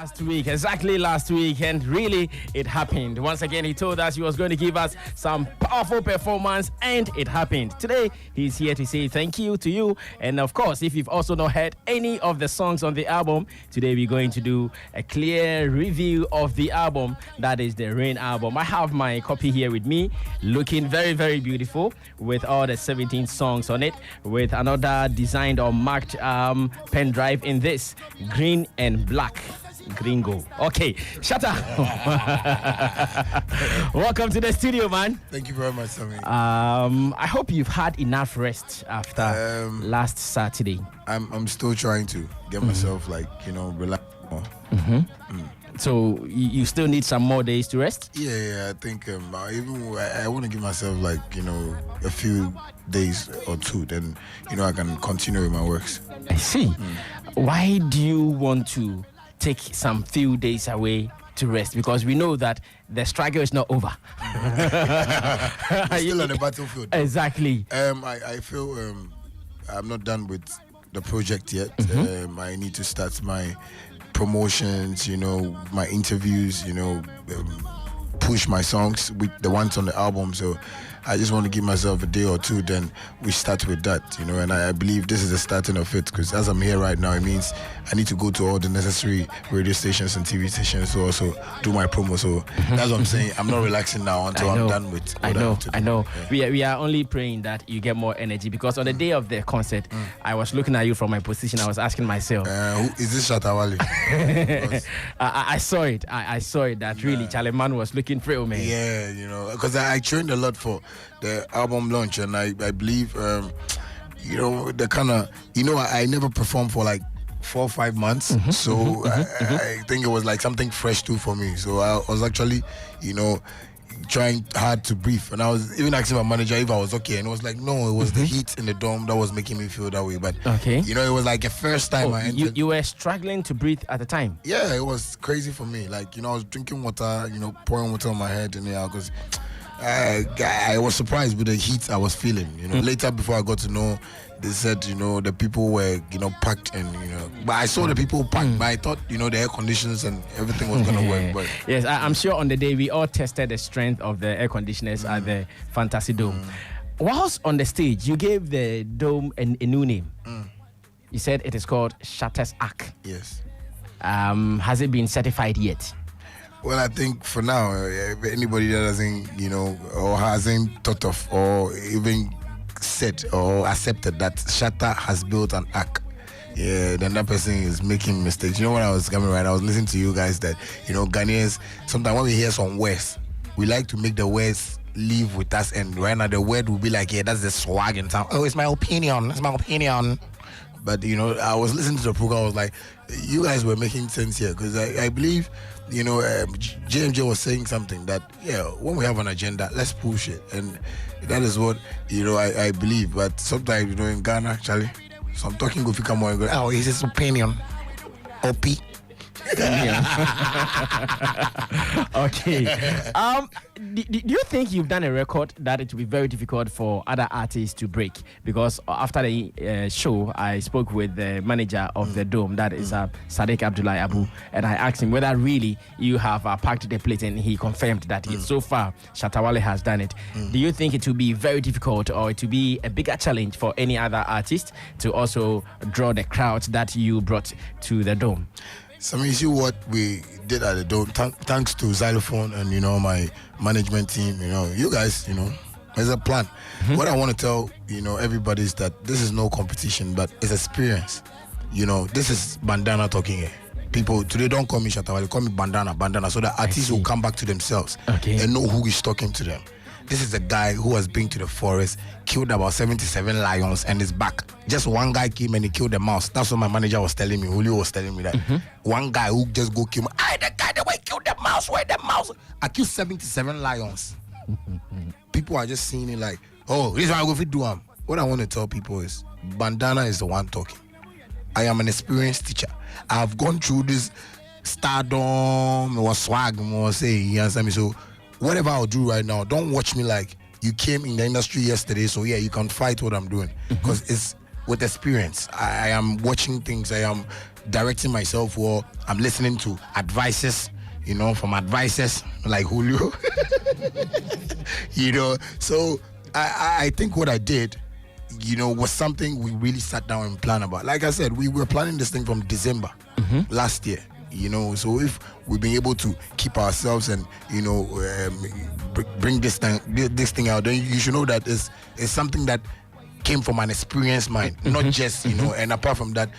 Exactly last week, and really it happened. Once again, he told us he was going to give us some powerful performance, and it happened. Today, he's here to say thank you to you. And of course, if you've also not heard any of the songs on the album, today we're going to do a clear review of the album. That is the Rain album. I have my copy here with me, looking very, very beautiful, with all the 17 songs on it, with another designed or marked pen drive in this, green and black. Gringo. Okay, Shatta. Welcome to the studio, man. Thank you very much, Sammy. I hope you've had enough rest after last Saturday. I'm still trying to get myself relax more. So you still need some more days to rest? Yeah. I think I want to give myself a few days or two. Then I can continue with my works. I see. Why do you want to take some few days away to rest? Because we know that the struggle is not over. Still on the battlefield. Exactly. I feel I'm not done with the project yet. I need to start my promotions, my interviews, push my songs with the ones on the album. So I just want to give myself a day or two, then we start with that, and I believe this is the starting of it, because as I'm here right now, it means I need to go to all the necessary radio stations and TV stations to also do my promo. So that's what I'm saying. I'm not relaxing now until I'm done with what I know. Yeah. We are only praying that you get more energy, because on the day of the concert, I was looking at you from my position. I was asking myself, who is this Shatta Wale? I saw it. I saw it that really Charlie Man was looking frail, man. Yeah, because I trained a lot for the album launch, and I believe the kind of I never performed for like 4 or 5 months, so I think it was like something fresh too for me. So I was actually trying hard to breathe, and I was even asking my manager if I was okay, and it was like, no, it was the heat in the dome that was making me feel that way. But it was like a first time I entered. You were struggling to breathe at the time? Yeah, it was crazy for me. Like I was drinking water, pouring water on my head, and because I was surprised with the heat I was feeling. Later, before I got to know, they said the people were packed, and but I saw the people packed, but I thought the air conditioners and everything was gonna work. But yes, I'm sure on the day we all tested the strength of the air conditioners at the Fantasy Dome. Whilst on the stage, you gave the dome a new name. You said it is called Shatta's Arc. Yes. Has it been certified yet? Well, I think for now, anybody that doesn't, or hasn't thought of or even said or accepted that Shatta has built an arc, then that person is making mistakes. When I was coming right, I was listening to you guys that, Ghanaians, sometimes when we hear some words, we like to make the words live with us, and right now the word will be like, that's the swag in town. Oh, it's my opinion. It's my opinion. But, I was listening to the program, I was like, you guys were making sense here, because I believe, JMJ was saying something that, when we have an agenda, let's push it. And that is what, I believe. But sometimes, in Ghana, actually, so I'm talking if you come on and go, oh, it's his opinion. OP. Okay. Do you think you've done a record that it will be very difficult for other artists to break? Because after the show, I spoke with the manager of the Dome, that is Sadiq Abdullah Abu, and I asked him whether really you have packed the plate, and he confirmed that so far Shatta Wale has done it. Do you think it will be very difficult, or it will be a bigger challenge for any other artist to also draw the crowd that you brought to the Dome? So you see what we did at the Dome, thanks to Xylophone and my management team, you guys, there's a plan. What I want to tell everybody is that this is no competition, but it's experience. This is Bandana talking here. People today don't call me Shatta Wale, call me Bandana, so that artists will come back to themselves and know who is talking to them. This is a guy who has been to the forest, killed about 77 lions, and is back. Just one guy came and he killed a mouse. That's what my manager was telling me. Julio was telling me that. One guy who just go kill me. The guy that way killed the mouse. Where the mouse? I killed 77 lions. People are just seeing it like, oh, this is what I go to do. What I want to tell people is, Bandana is the one talking. I am an experienced teacher. I have gone through this stardom or swag, or say, you understand me? So whatever I'll do right now, don't watch me like you came in the industry yesterday, so you can fight what I'm doing. Because it's with experience. I am watching things. I am directing myself well. I'm listening to advices, from advisors like Julio. So I think what I did, was something we really sat down and planned about. Like I said, we were planning this thing from December last year. So if we've been able to keep ourselves and bring this thing out, then you should know that it's something that came from an experienced mind, not just and apart from that,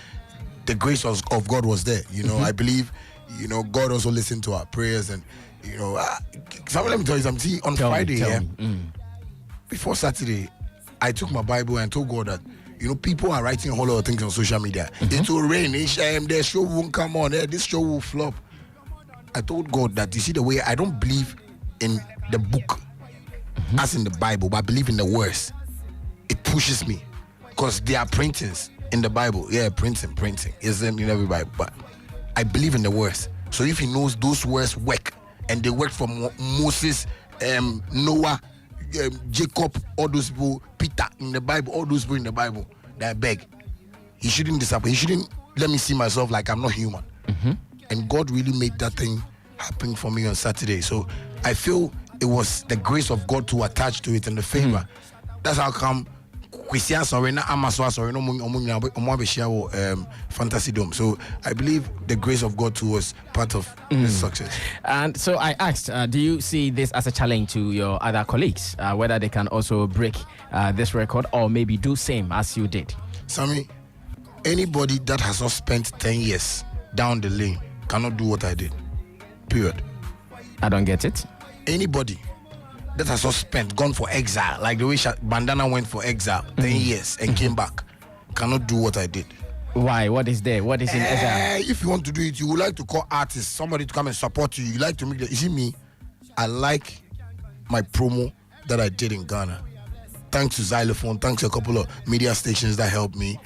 the grace of God was there. I believe God also listened to our prayers, and so let me tell you something. See, on Friday, before Saturday, I took my Bible and told God that people are writing a whole lot of things on social media. It will rain. Their show won't come on. This show will flop. I told God that, you see, the way I don't believe in the book as in the Bible, but I believe in the words. It pushes me because there are printings in the Bible. Yeah, printing isn't in every Bible, but I believe in the words. So if he knows those words work, and they worked for Moses, Noah, Jacob, all those people, Peter in the Bible, all those people in the Bible, that I beg, he shouldn't disappoint. He shouldn't let me see myself like I'm not human. And God really made that thing happen for me on Saturday. So I feel it was the grace of God to attach to it and the favor. That's how come Fantasy Dome. So I believe the grace of God too was part of this success. And so I asked, do you see this as a challenge to your other colleagues, whether they can also break this record or maybe do same as you did? Sammy, anybody that has not spent 10 years down the lane cannot do what I did. Period. I don't get it. Anybody that has not gone for exile, like the way Bandana went for exile 10 years and came back, cannot do what I did. Why? What is there? What is in exile? If you want to do it, you would like to call artists, somebody to come and support you. You like to make you see me, I like my promo that I did in Ghana. Thanks to Xylophone, thanks to a couple of media stations that helped me.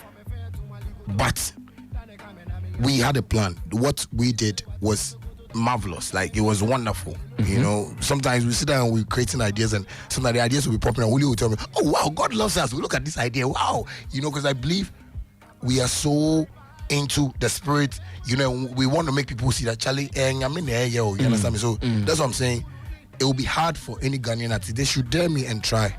But we had a plan. What we did was marvelous. Like, it was wonderful. Sometimes we sit down and we're creating ideas, and sometimes the ideas will be popping, and Julio will tell me, oh wow, God loves us, we look at this idea, wow, because I believe we are so into the spirit, we want to make people see that Charlie, you understand me? So that's what I'm saying. It will be hard for any Ghanaian artist. They should dare me and try.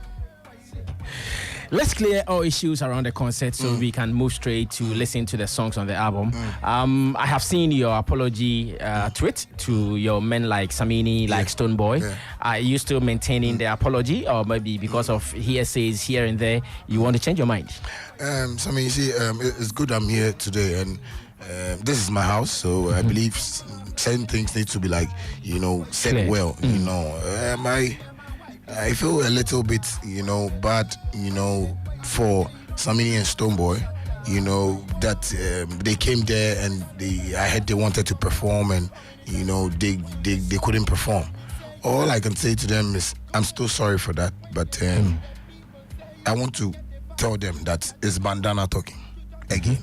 Let's clear all issues around the concert so we can move straight to listen to the songs on the album. I have seen your apology tweet to your men like Samini, like Stonebwoy. Are you still maintaining the apology, or maybe because of hearsays here and there, you want to change your mind? Samini, you see, it's good I'm here today, and this is my house, so I believe certain things need to be said clear. Well. I feel a little bit, bad, for Samini and Stonebwoy, that they came there and I heard they wanted to perform, and, they couldn't perform. All I can say to them is, I'm still sorry for that, but I want to tell them that it's Bandana talking again.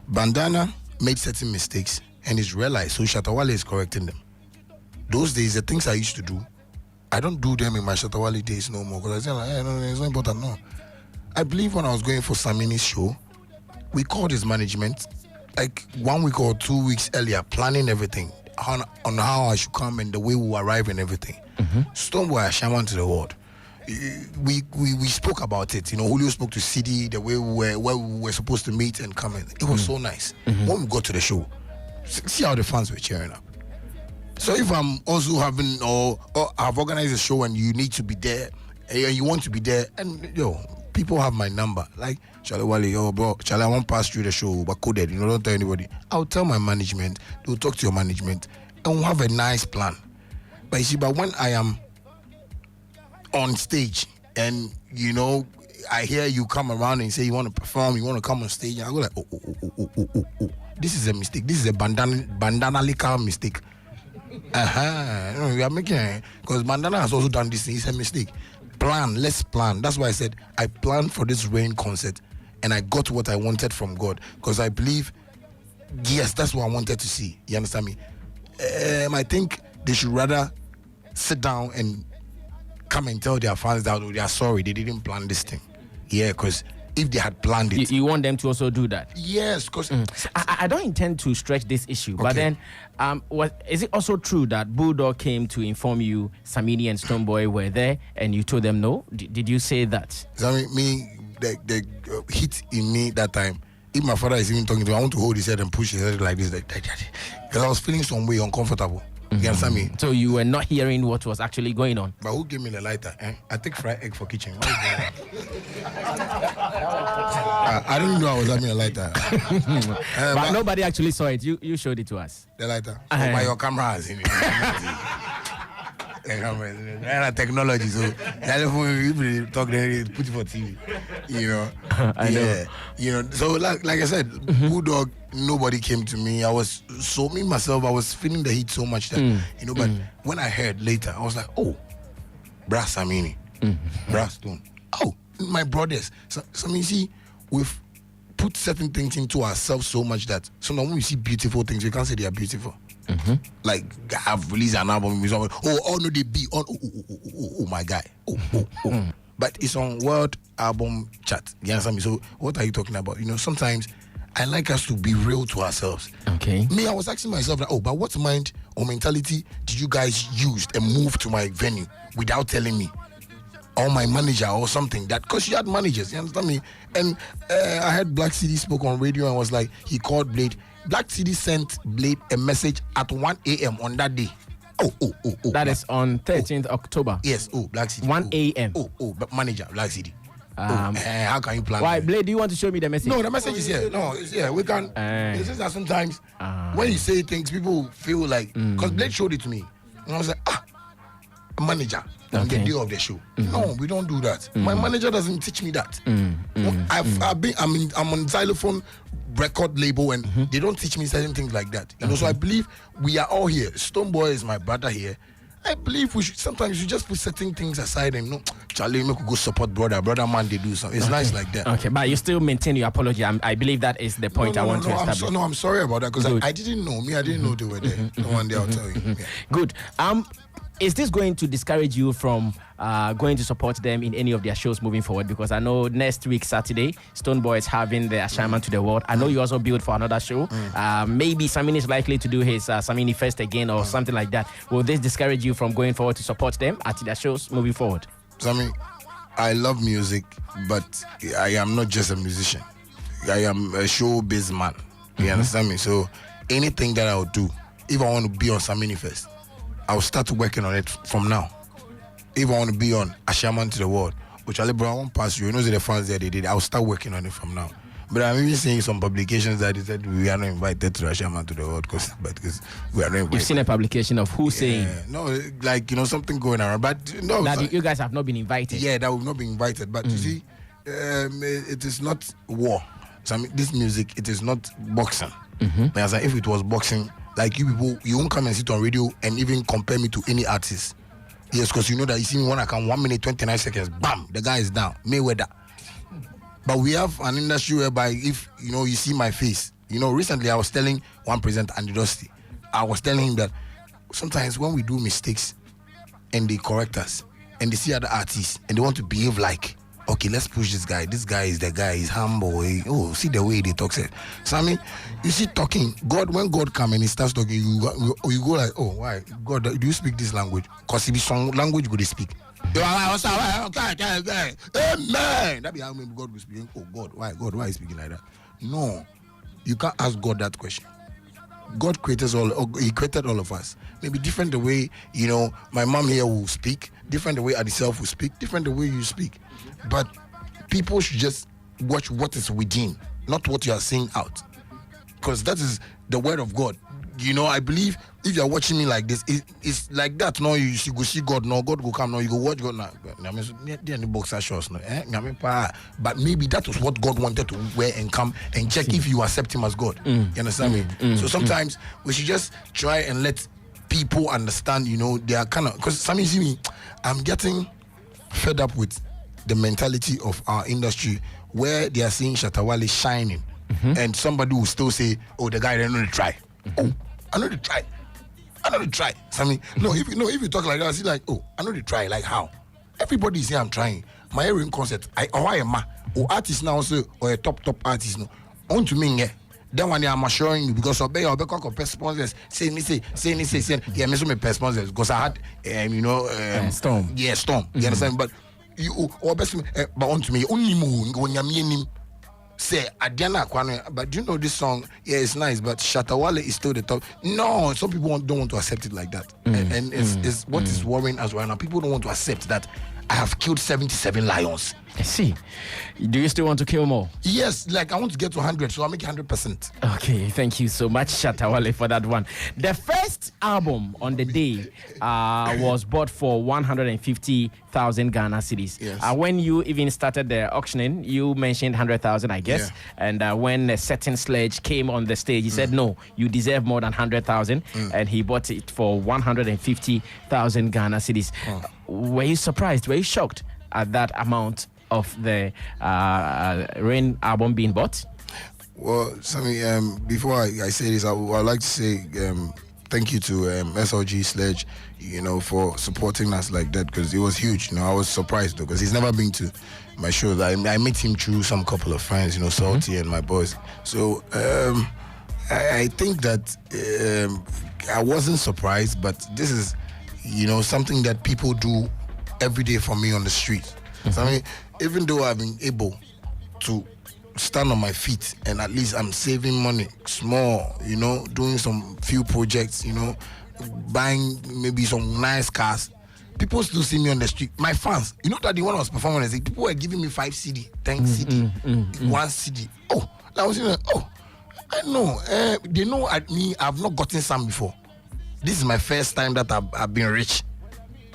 Bandana made certain mistakes and he's realized, so Shatta Wale is correcting them. Those days, the things I used to do, I don't do them in my Shatta Wale days no more, because I say, no, it's not important, no. I believe when I was going for Samini's show, we called his management like 1 week or 2 weeks earlier, planning everything on how I should come and the way we will arrive and everything. Stonebwoy, I shaman to the world. We spoke about it. Julio spoke to CD, the way we were supposed to meet and come in. It was so nice. When we got to the show, see how the fans were cheering up. So if I'm also having or I've organized a show and you need to be there and you want to be there, and people have my number, like Shatta Wale, bro, I won't pass through the show, but coded, don't tell anybody. I'll tell my management, they'll talk to your management, and we'll have a nice plan. But you see, when I am on stage and I hear you come around and say you want to perform, you want to come on stage, and I go like, oh, this is a mistake. This is a bandana-lical mistake. We are making it, because Bandana has also done this thing. It's a mistake. Let's plan. That's why I said I planned for this rain concert and I got what I wanted from God, because I believe, yes, that's what I wanted to see. You understand me? I think they should rather sit down and come and tell their fans that they are sorry, they didn't plan this thing. Yeah, because if they had planned it. You want them to also do that? Yes, because I don't intend to stretch this issue, but then is it also true that Bulldog came to inform you Samini and Stonebwoy were there and you told them no? Did you say that? The hit in me that time, if my father is even talking to me, I want to hold his head and push his head like this, because I was feeling some way uncomfortable. You understand me? So you were not hearing what was actually going on. But who gave me the lighter? I take fried egg for kitchen. I didn't know I was having a lighter. But nobody actually saw it. You showed it to us. The lighter? By your camera has in it. Technology, so people talk there, put it for TV. I know. So like I said, Bulldog, nobody came to me. I was feeling the heat so much that but when I heard later, I was like, oh, Brass Samini, Brass Stone. Oh, my brothers. So you see, we've put certain things into ourselves so much that sometimes when we see beautiful things, we can't say they are beautiful. Like I've released an album with someone, no they be on my guy. But it's on World Album Chart. You understand me? So what are you talking about? Sometimes I like us to be real to ourselves. Okay. Me, I was asking myself that, but what mind or mentality did you guys use and move to my venue without telling me? Or my manager or something, that because you had managers, you understand me? And I heard Black City spoke on radio and was like, he called Blade. Black City sent Blade a message at 1 a.m. on that day. That is on 13th October. Yes, Black City. 1 a.m. But manager, Black City. How can you plan? Why, Blade, do you want to show me the message? No, the message is here. No, it's here. We can. It's just that sometimes when you say things, people feel like, because Blade showed it to me. And I was like, a manager on the day of the show. No, we don't do that. My manager doesn't teach me that. I'm on Xylophone record label and they don't teach me certain things like that. So I believe we are all here. Stonebwoy is my brother here. I believe we should sometimes you just put certain things aside and Charlie, make go support brother man, they do something. It's nice like that. Okay, but you still maintain your apology. I believe that is the point I want to establish. I'm sorry about that because I didn't know. I didn't know they were there. One day I'll tell you. Yeah. Good. Is this going to discourage you from going to support them in any of their shows moving forward? Because I know next week, Saturday, Stonebwoy is having the assignment to the world. I know you also build for another show. Maybe Samini is likely to do his Samini Fest again or something like that. Will this discourage you from going forward to support them at their shows moving forward? Samini, I love music, but I am not just a musician. I am a showbiz man. You understand me? So anything that I'll do, if I want to be on Samini Fest, I'll start working on it from now. If I want to be on Ashaman to the World, which I won't pass you. The fans there they did. I'll start working on it from now. But I'm even seeing some publications that they said we are not invited to Ashaman to the World because we are not invited. You've seen a publication of who saying? No, like something going around. But no, that you guys have not been invited. Yeah, that we've not been invited. But you see, it is not war. So this music, it is not boxing. But if it was boxing. Like you people, you won't come and sit on radio and even compare me to any artist. Yes, because you know that you see me when I come 1 minute 29 seconds, bam, the guy is down. Mayweather. But we have an industry whereby if you see my face. Recently I was telling one presenter, Andy Dusty, I was telling him that sometimes when we do mistakes and they correct us and they see other artists and they want to behave like, okay, let's push this guy. This guy is the guy. He's humble. See the way they talk. So you see talking. God, when God comes and he starts talking, you go like, oh, why? God, do you speak this language? Because if it's some language, go they speak. Amen. That be how God will speak. Oh, God, why? God, why is speaking like that? No, you can't ask God that question. God created He created all of us. Maybe different the way my mom here will speak, different the way Adiself will speak, different the way you speak. But people should just watch what is within, not what you are saying out, because that is the word of God. I believe if you are watching me like this, it's like that. No, you go see God. No, God will come. No, you go watch God. Now, there are boxer shorts. No, but maybe that was what God wanted to wear and come and check if you accept Him as God. You understand me? So sometimes we should just try and let people understand. They are kind of because some you see me, I'm getting fed up with the mentality of our industry where they are seeing Shatta Wale shining, and somebody will still say, "Oh, the guy didn't really try." Oh, I know they try. If you talk like that, I see like, oh, I know they try. Like how? Everybody is here. I'm trying. My hearing concert. I am or artist now also or a top artist no. On to me, then when I'm assuring you because obey or back of sponsors say yeah, me so me sponsors because I had Storm. Yeah, Storm. You understand? But you or best but on to me only move when you say Adiana Kwane, but you know this song, yeah, it's nice, but Shatta Wale is still the top. No, some people don't want to accept it like that. And it's what is worrying us right now. People don't want to accept that I have killed 77 lions. I see. Do you still want to kill more? Yes, like I want to get to 100, so I'll make 100%. Okay, thank you so much, Shatta Wale, for that one. The first album on the day was bought for 150,000 Ghana cedis. Yes. When you even started the auctioning, you mentioned 100,000, I guess. Yeah. And when a certain sledge came on the stage, he said, no, you deserve more than 100,000. And he bought it for 150,000 Ghana cedis. Were you surprised? Were you shocked at that amount of the Rain album being bought? Well, Sammy, before I say this, I'd like to say thank you to SLG Sledge, for supporting us like that because it was huge. I was surprised though because he's never been to my shows. I met him through some couple of friends, Salty and my boys. So I think that I wasn't surprised, but this is, something that people do every day for me on the street. So, I mean, even though I've been able to stand on my feet and at least I'm saving money, small, doing some few projects, buying maybe some nice cars, people still see me on the street. My fans, that the one I was performing, people were giving me 5 CD, 10 CD, 1 CD. Oh, I was I know. They know at me, I've not gotten some before. This is my first time that I've been rich.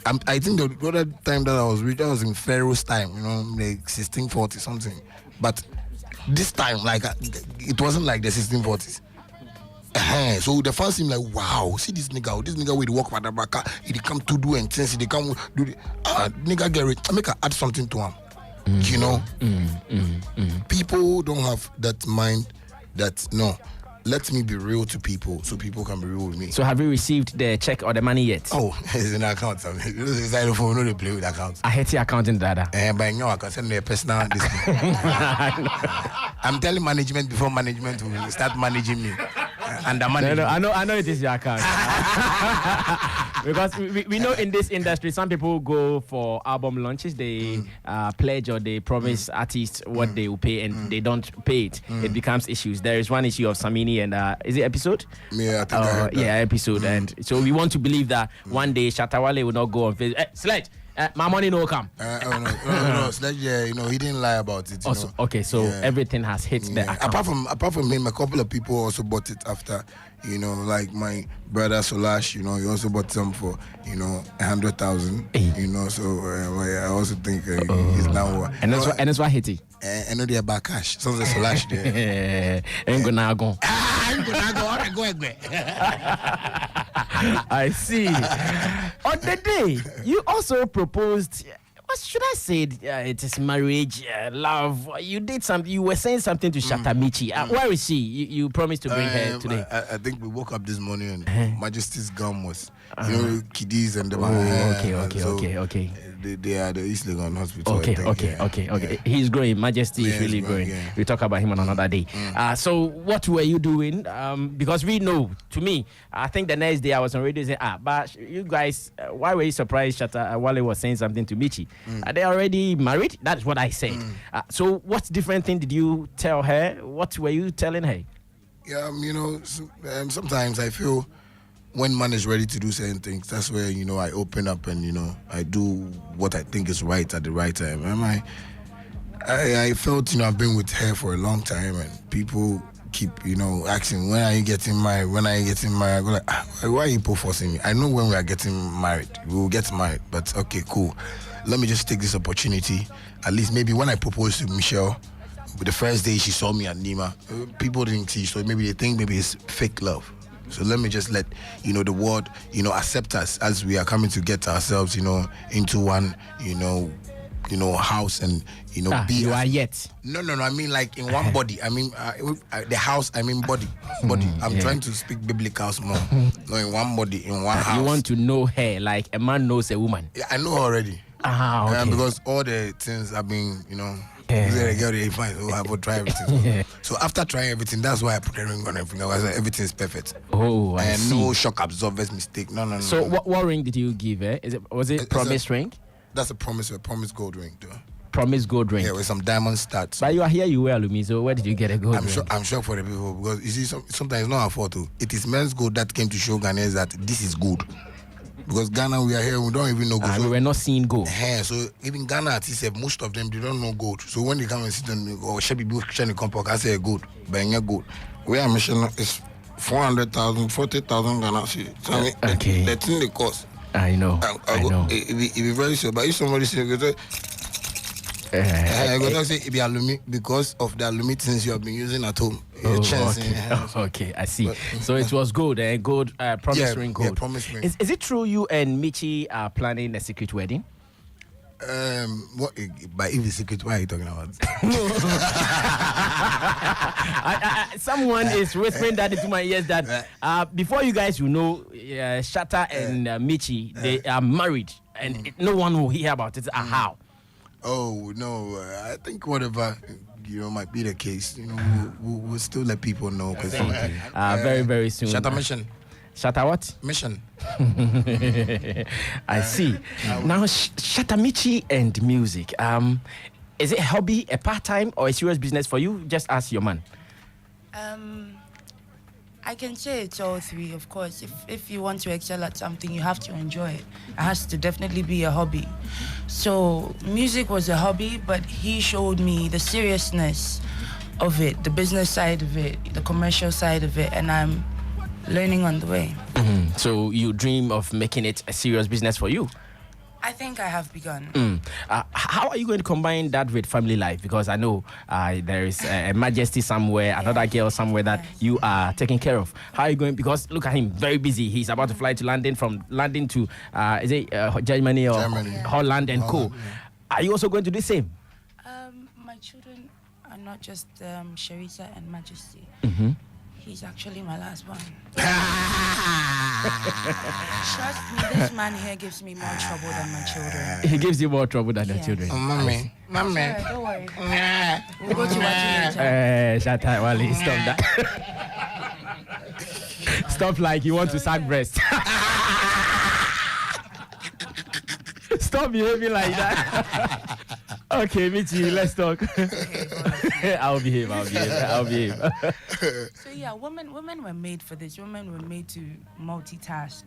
I think the other time that I was rich, I was in Pharaoh's time, like 1640 something. But this time, it wasn't like the 1640s. So the fans seem like, wow, see this nigga will walk by the back, he come to do and things, he come do the nigga get rich. I make her add something to him. People don't have that mind that no. Let me be real to people so people can be real with me. So have you received the check or the money yet? Oh, it's in the account. It's xylophone, they play with accounts. I hate your accounting data. But no, I can send me a personal discount. I'm telling management before management will start managing me. And the management. No, I know it is your account. Because we know in this industry, some people go for album launches, they pledge or they promise artists what they will pay and they don't pay it. It becomes issues. There is one issue of Samini and is it Episode? Yeah, I think I heard that. Yeah, Episode. And so we want to believe that one day Shatta Wale will not go on Facebook. Sledge, my money no come. No, Sledge, he didn't lie about it. Also, okay, so everything has hit the account. Apart from him, a couple of people also bought it after. Like my brother Solash, he also bought some for, 100,000. So I also think he's now. And that's why hit it. I know they are back cash. So there's Solash there. Go. I see. On the day, you also proposed. What should I say? It is marriage, love. You did something. You were saying something to Shatta Michi. Where is she? You promised to bring her today. I think we woke up this morning and Majesty's gum was, kiddies and the okay. They are the East Legon Hospital. Okay. He's growing. Majesty is really growing. Yeah. We talk about him on another day. So what were you doing? Because we know, to me, I think the next day I was on radio saying, but you guys, why were you surprised Shatta Wale was saying something to Michi? Are they already married? That's what I said. So what different thing did you tell her? What were you telling her? Yeah, sometimes I feel when man is ready to do certain things, that's where, I open up and, I do what I think is right at the right time. And I felt, I've been with her for a long time and people keep, asking, when are you getting married? I go like, why are you forcing me? I know when we are getting married. We will get married, but okay, cool. Let me just take this opportunity. At least maybe when I proposed to Michelle, the first day she saw me at Nima, people didn't see, so maybe they think maybe it's fake love. So let me just let, the world, accept us as we are coming to get ourselves, into one, house and, be. You are yet. No, I mean like in one body. I mean, the house, I mean body. I'm trying to speak biblical more. No, in one body, in one house. You want to know her like a man knows a woman. Yeah, I know her already. Okay. Because all the things I've been, The girl they fine, so I will try everything. So after trying everything, that's why I put a ring on everything. I was like, everything is perfect. Oh, I see. No shock absorbers mistake. No. So what ring did you give? Was it promise ring? That's a promise gold ring, though. Promise gold ring. Yeah, with some diamond studs. But you are here, you wear Lumi. So where did you get a gold ring? I'm sure for the people, because you see, sometimes it's not our fault too. It is men's gold that came to show Ghanaians that this is good. Because Ghana, we are here, we don't even know gold. We were not seeing gold. So even Ghana artists, most of them, they don't know gold. So when they come and sit and or Shabby Bush Christian Compok, I say gold, but gold. We are mentioning is 400,000, 40,000 Ghana. Okay. The thing they cost. I know. I know. It be very sure. But if somebody say, I go to say it be alumi because of the alumi things you have been using at home. Okay, I see. So it was gold, gold promise ring gold. Yeah, promise ring. Is it true you and Michi are planning a secret wedding? What? But if it's secret, why are you talking about? Someone is whispering that into my ears that before you guys, Shatta and Michi, they are married, and no one will hear about it. How? Oh no, I think whatever might be the case. We'll still let people know. Very very soon. Shatta mission. Shatta what? Mission. I see. Now Shatta Michi and music. Is it a hobby, a part-time, or a serious business for you? Just ask your man. I can say it's all three, of course. If you want to excel at something, you have to enjoy it. It has to definitely be a hobby. So music was a hobby, but he showed me the seriousness of it, the business side of it, the commercial side of it, and I'm learning on the way. So you dream of making it a serious business for you? I think I have begun. How are you going to combine that with family life? Because I know there is a majesty somewhere, another girl somewhere that you are taking care of. How are you going? Because look at him, very busy. He's about to fly to London, from London to Germany or Holland and co. Are you also going to do the same? My children are not just Sharisa and Majesty. He's actually my last one. Trust me, this man here gives me more trouble than my children. He gives you more trouble than your children. Mommy. Don't worry. We'll go to watch it later. Shatta Wale, stop that. Stop like you want to sack breast. Stop behaving like that. Okay, Michi, let's talk. I'll behave. So yeah, women were made for this. Women were made to multitask.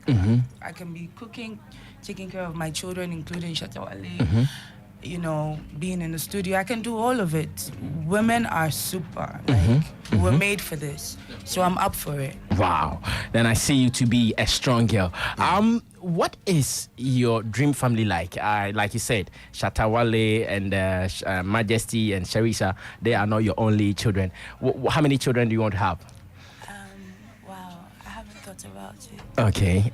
I can be cooking, taking care of my children, including Shatta Wale, being in the studio. I can do all of it. Women are super. We're made for this. So I'm up for it. Wow. Then I see you to be a strong girl. What is your dream family like? Like you said, Shatta Wale and Majesty and Sharisa, they are not your only children. How many children do you want to have? Wow, I haven't thought about it. Okay.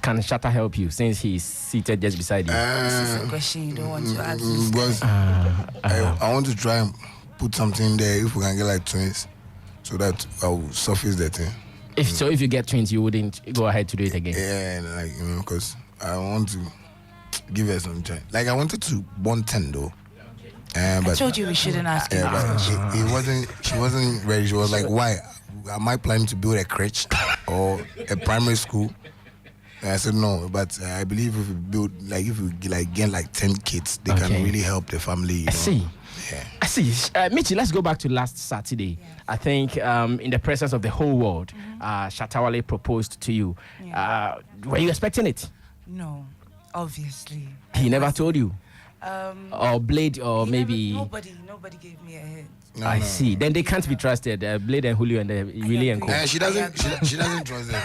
Can Shatta help you since he's seated just beside you? This is a question you don't want to ask. Because I want to try and put something there if we can get like twins, so that I'll surface that thing. If you get twins, you wouldn't go ahead to do it again. Yeah, because I want to give her some time. Like I wanted to born 10 though. But I told you we shouldn't ask him. But she wasn't ready. She was like, why? Am I planning to build a crèche or a primary school? And I said no, but I believe if we get like 10 kids, they can really help the family. I see. Yeah. I see. Michi, let's go back to last Saturday. Yeah. I think in the presence of the whole world, Shatta Wale proposed to you. Yeah. Were you expecting it? No, obviously. He never told you? Or Blade, or maybe... Nobody gave me a hint. No, I see. Then they can't be trusted. Blade and Julio and Willie and Co. She doesn't trust them.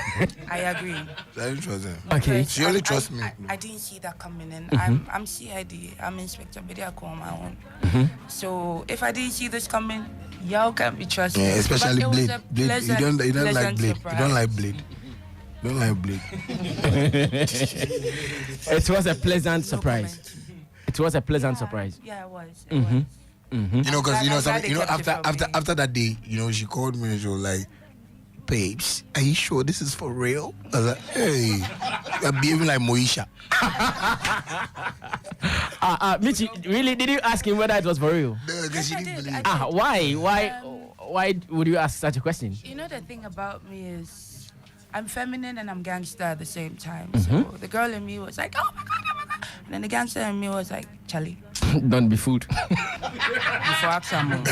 I agree. She doesn't trust them. Okay. She only trusts me. I didn't see that coming in. I'm CID. I'm Inspector Bediako on my own. So if I didn't see this coming, y'all can't be trusted. Yeah, especially Blade. Blade. You don't like Blade. Surprise. You don't like Blade. Don't like Blade. It was a pleasant surprise. It was a pleasant surprise. Yeah, it was. It was. Because after that day, she called me and she was like, "Babes, are you sure this is for real?" I was like, "Hey, you're behaving like Moesha." Michi, really? Did you ask him whether it was for real? No, because she Yes, I didn't did. believe. Why would you ask such a question? You know, the thing about me is I'm feminine and I'm gangster at the same time. Mm-hmm. So the girl in me was like, oh my God, oh my God. And then the gangster in me was like, Charlie, Don't be fooled. before Axam.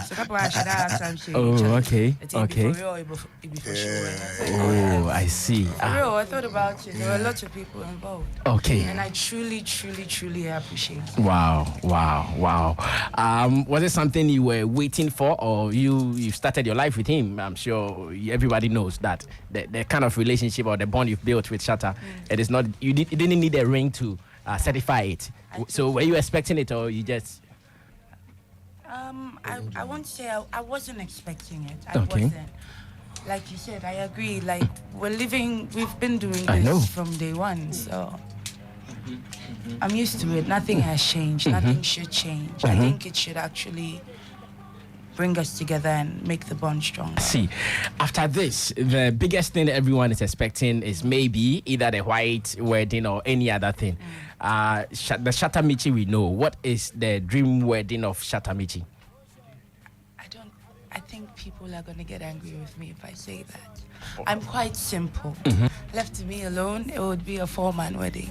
So that's why I should ask some shit. Oh, okay, It's okay. For real, it be for sure. Oh, I see. For real, I thought about it. There were lots of people involved. Okay. And I truly, truly, truly appreciate it. Wow. Was it something you were waiting for, or you started your life with him? I'm sure everybody knows that the kind of relationship or the bond you've built with Shatta, it is not. You didn't need a ring to certify it. So were you expecting it, or you just? I won't say I wasn't expecting it. I Okay. wasn't. Like you said, I agree. Like we've been doing I know. this from day one, so I'm used to it. Nothing has changed. Nothing should change. I think it should actually bring us together and make the bond stronger. See, after this, the biggest thing everyone is expecting is maybe either the white wedding or any other thing. The Shatta Michi we know. What is the dream wedding of Shatta Michi? I think people are gonna get angry with me if I say that. I'm quite simple. Left to me alone, it would be a 4-man wedding.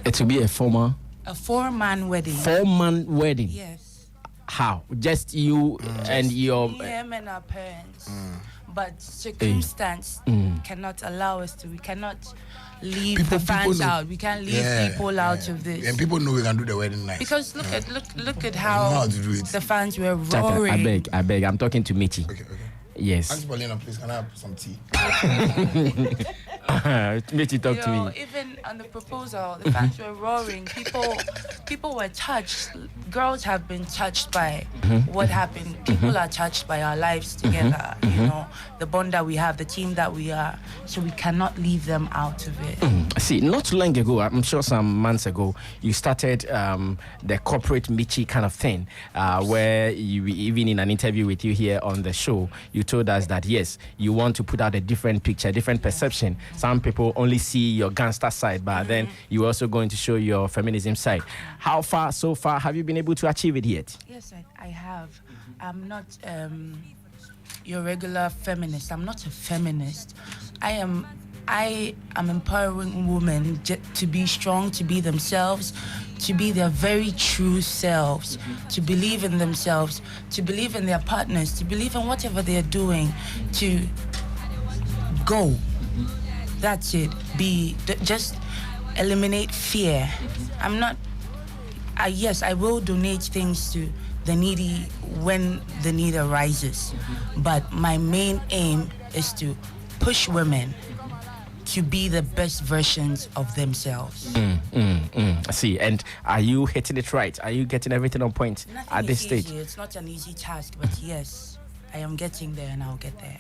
It will be a 4-man wedding. 4-man wedding. Yes. How? Just you and your. Him and our parents. But circumstance cannot allow us to. We cannot leave the fans out. We can't leave people out of this. And people know we can do the wedding nice. Because look at how the fans were roaring. I beg. I'm talking to Michi. Okay. Yes. Ask Paulina, please, can I have some tea? Michi, talk to me. Even on the proposal, the fans were roaring. People were touched. Girls have been touched by what happened. People are touched by our lives together. You know, the bond that we have, the team that we are. So we cannot leave them out of it. See, not too long ago, I'm sure some months ago, you started the corporate Michi kind of thing, where you, even in an interview with you here on the show, you told us that yes, you want to put out a different picture, different perception. Some people only see your gangster side, but then you're also going to show your feminism side. How far, so far, have you been able to achieve it yet? Yes, I have. I'm not your regular feminist. I'm not a feminist. I am empowering women to be strong, to be themselves, to be their very true selves, to believe in themselves, to believe in their partners, to believe in whatever they're doing, to go. That's it. Just eliminate fear. I'm not. Yes, I will donate things to the needy when the need arises, but my main aim is to push women to be the best versions of themselves. I see. And are you hitting it right? Are you getting everything on point at this stage? Easy. It's not an easy task, but yes, I am getting there and I'll get there.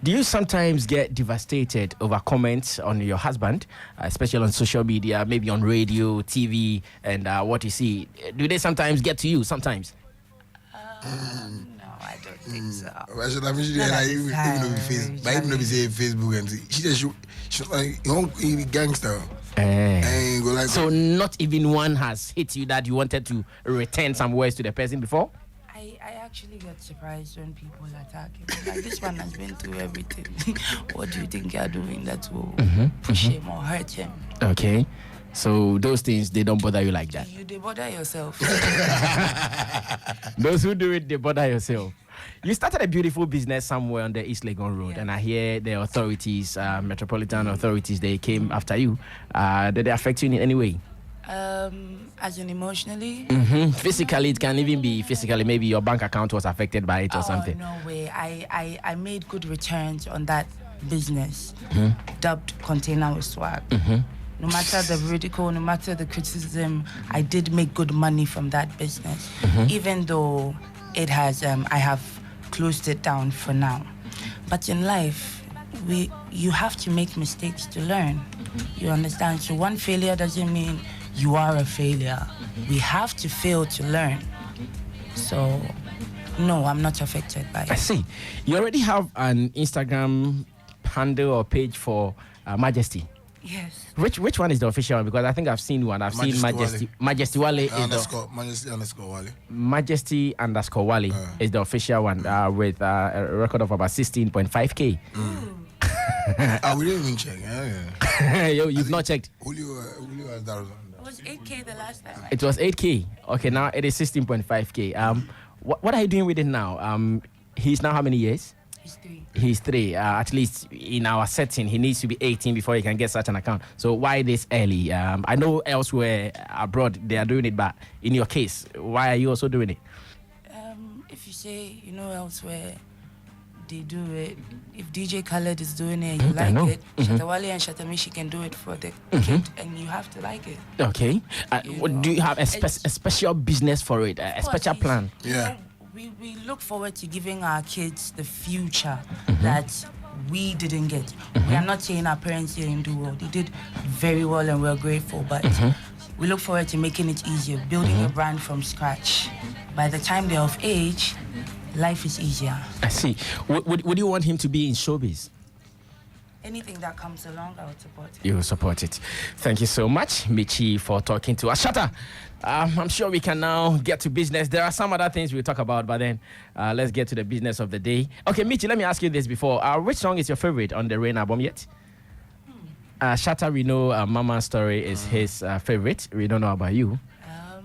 Do you sometimes get devastated over comments on your husband, especially on social media, maybe on radio, TV, and what you see? Do they sometimes get to you sometimes? No, I don't think so. Why should I mention that? Even though we say Facebook and she just she's like, you gangster. And go like so not even one has hit you that you wanted to return some words to the person before? I actually get surprised when people attack him. Like, this one has been through everything. What do you think you're doing that will push him or hurt him? Okay. So those things, they don't bother you like that? They bother yourself. Those who do it, they bother yourself. You started a beautiful business somewhere on the East Legon Road, and I hear the authorities, metropolitan authorities, they came after you. Did they affect you in any way? As in emotionally? Physically, it can even be physically. Maybe your bank account was affected by it or something. No way. I made good returns on that business, dubbed Container with Swag. No matter the ridicule, no matter the criticism, I did make good money from that business, even though it has, I have closed it down for now. But in life, you have to make mistakes to learn. You understand? So one failure doesn't mean you are a failure. We have to fail to learn. So, no, I'm not affected by it. I see. You already have an Instagram handle or page for Majesty. Yes. Which one is the official one? Because I think I've seen one. I've seen Majesty Wale. Majesty underscore Wale is the official one with a record of about 16.5K. We didn't even check. You've not checked. Julio has that. It was 8K the last time. It was 8K. Okay, now it is 16.5K. What are you doing with it now? He's now how many years? He's 3. At least in our setting, he needs to be 18 before he can get such an account. So why this early? I know elsewhere abroad they are doing it, but in your case, why are you also doing it? If you say elsewhere they do it, if DJ Khaled is doing it and you like it, Shatta Wale and Shatta Mishi can do it for the kid, and you have to like it. Okay. Do you have a special business for it? A special plan? Yeah. We look forward to giving our kids the future that we didn't get. We are not saying our parents didn't do well. They did very well and we're grateful, but we look forward to making it easier, building a brand from scratch. By the time they're of age, life is easier. I see. Would you want him to be in showbiz? Anything that comes along, I would support it. You will support it. Thank you so much, Michi, for talking to us. Shatta, I'm sure we can now get to business. There are some other things we'll talk about, but then let's get to the business of the day. Okay, Michi, let me ask you this before. Which song is your favorite on the Rain album yet? Shatta, we know Mama's Story is his favorite. We don't know about you.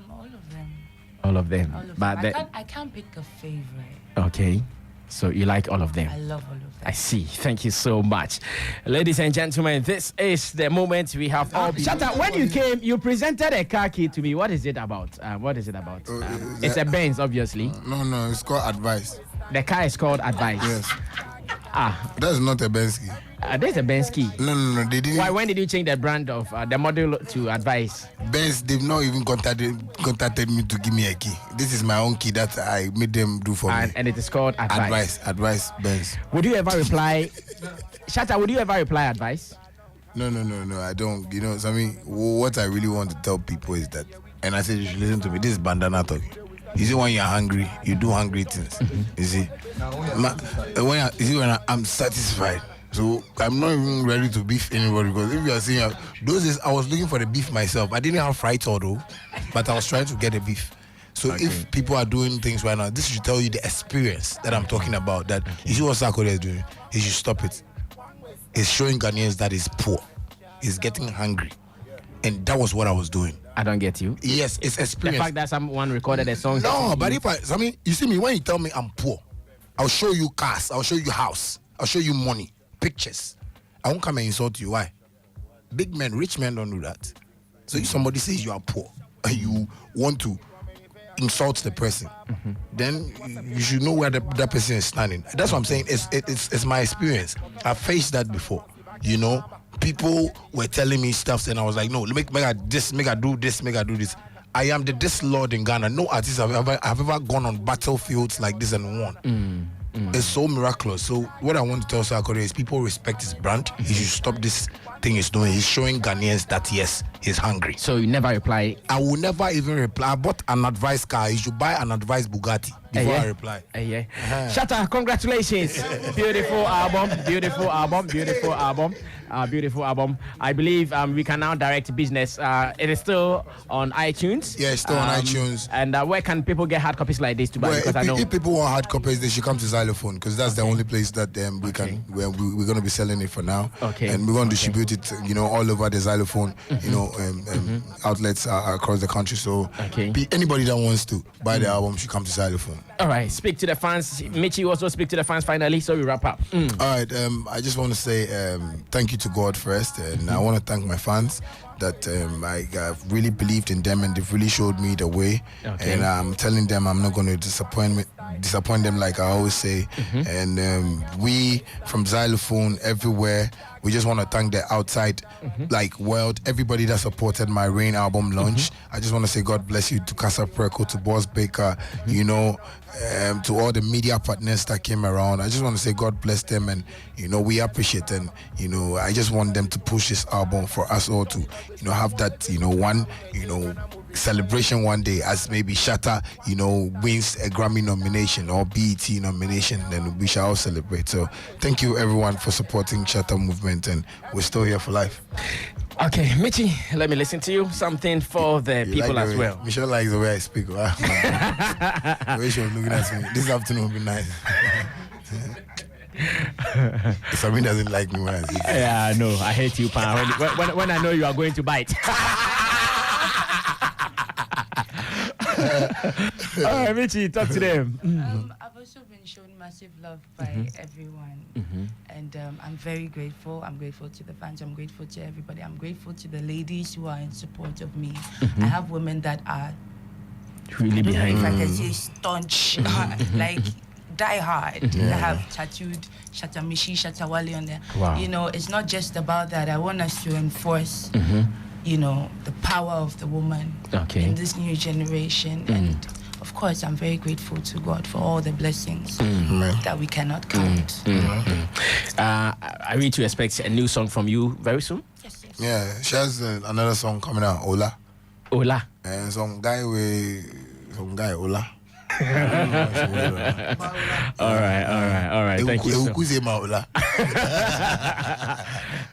All of them. All of them. But I can't pick a favorite. Okay. So you like all of them? I love all of them. I see. Thank you so much. Ladies and gentlemen, this is the moment we have all... Shatta, when you came, you presented a car key to me. What is it about? It's a Benz, obviously. No, it's called Advice. The car is called Advice? Yes. That's not a Benz key. There's a Benz key. No, they didn't. Why? When did you change the brand of the model to Advice? Benz, they've not even contacted me to give me a key. This is my own key that I made them do for me. And it is called Advice. Advice, Benz. Would you ever reply, Shatta? Would you ever reply Advice? No, I don't. What I really want to tell people is that, and I said you should listen to me. This is bandana talking. You see, when you're hungry, you do hungry things. You see, when I'm satisfied. So I'm not even ready to beef anybody, because if you are saying those days I was looking for the beef myself. I didn't have fried though, but I was trying to get the beef. So if people are doing things right now, this should tell you the experience that I'm talking about. That you see what Sarkodie is doing, he should stop it. It's showing Ghanaians that he's poor, he's getting hungry, and that was what I was doing. I don't get you. Yes, it's experience. The fact that someone recorded a song. No, but you see me, when you tell me I'm poor, I'll show you cars, I'll show you house, I'll show you money. Pictures. I won't come and insult you. Why? Big men, rich men don't do that. So if somebody says you are poor and you want to insult the person, then you should know where that person is standing. That's what I'm saying. It's my experience. I've faced that before. People were telling me stuff and I was like, no, make I do this. I am this lord in Ghana. No artist have ever gone on battlefields like this and won. It's so miraculous. So what I want to tell Sarkodie is people respect his brand. He should stop this thing he's doing. He's showing Ghanaians that yes, he's hungry. So you never reply? I will never even reply. I bought an Advice car. You should buy an Advice Bugatti before I reply. Shatta, congratulations. Beautiful album. I believe we can now direct business. It is still on iTunes. Yeah, it's still on iTunes. And where can people get hard copies like this to buy? Well, because if people want hard copies, they should come to Xylophone, because that's the only place that we're going to be selling it for now. Okay. And we're going to distribute it, all over the Xylophone, outlets across the country. So anybody that wants to buy the album should come to Xylophone. All right, speak to the fans. Michi, also speak to the fans finally, so we wrap up. All right, I just want to say thank you to God first, and I want to thank my fans that I really believed in them, and they've really showed me the way. And I'm telling them I'm not going to disappoint them, like I always say. And we from Xylophone everywhere, we just want to thank the outside world, everybody that supported my Rain album launch. I just want to say God bless you to Casa Preco, to Boss Baker, to all the media partners that came around. I just want to say God bless them, and we appreciate them. I just want them to push this album for us all to have that celebration one day, as maybe Shatta, wins a Grammy nomination or BET nomination, then we shall all celebrate. So thank you everyone for supporting Shatta movement, and we're still here for life. Okay, Michi, let me listen to you. Something for the people as well. Michelle likes the way I speak. The way she was looking at me. This afternoon will be nice. Sabine doesn't like me when I say that. Yeah, no, I hate you, Pa. When I know you are going to bite. All right, Michi, talk to them. I've also been shown massive love by everyone, and I'm very grateful. I'm grateful to the fans. I'm grateful to everybody. I'm grateful to the ladies who are in support of me. I have women that are really behind me. If I can say staunch, like die hard. I have tattooed Shatta Mishi, Shatta Wale on there. Wow. It's not just about that. I want us to enforce the power of the woman in this new generation. And of course, I'm very grateful to God for all the blessings that we cannot count. I read to expect a new song from you very soon. Yes. Yeah, she has another song coming out, Ola. Ola. And some guy, Ola. All right. Thank you.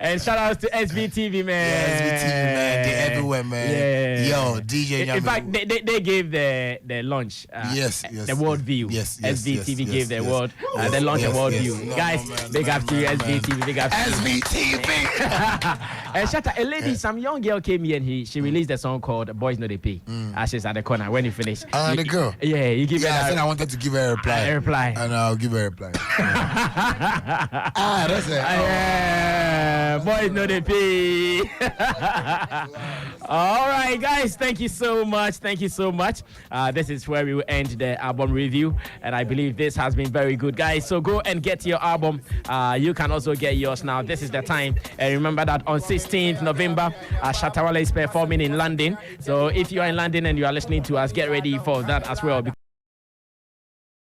And shout out to SBTV, man. Yeah, SBTV, man. They everywhere, man. Yeah. Yo, DJ. In fact, they gave the launch. Yes. The world view. Yes. SBTV gave the world the launch and world view. No, guys, man, big up to you, SBTV. Big up to you. SBTV. And Shatta, a lady, some young girl came here and she released a song called "Boys Know They Pay." She's at the corner. When you finish, the girl. Yeah, you give her. I said I wanted to give her a reply. And I'll give her a reply. That's it. Yeah, boys know they pay. All right, guys, thank you so much. This is where we will end the album review, and I believe this has been very good, guys. So go and get your album. You can also get yours now. This is the time. And remember that on 16th November, Shatta Wale is performing in London. So if you are in London and you are listening to us, get ready for that as well.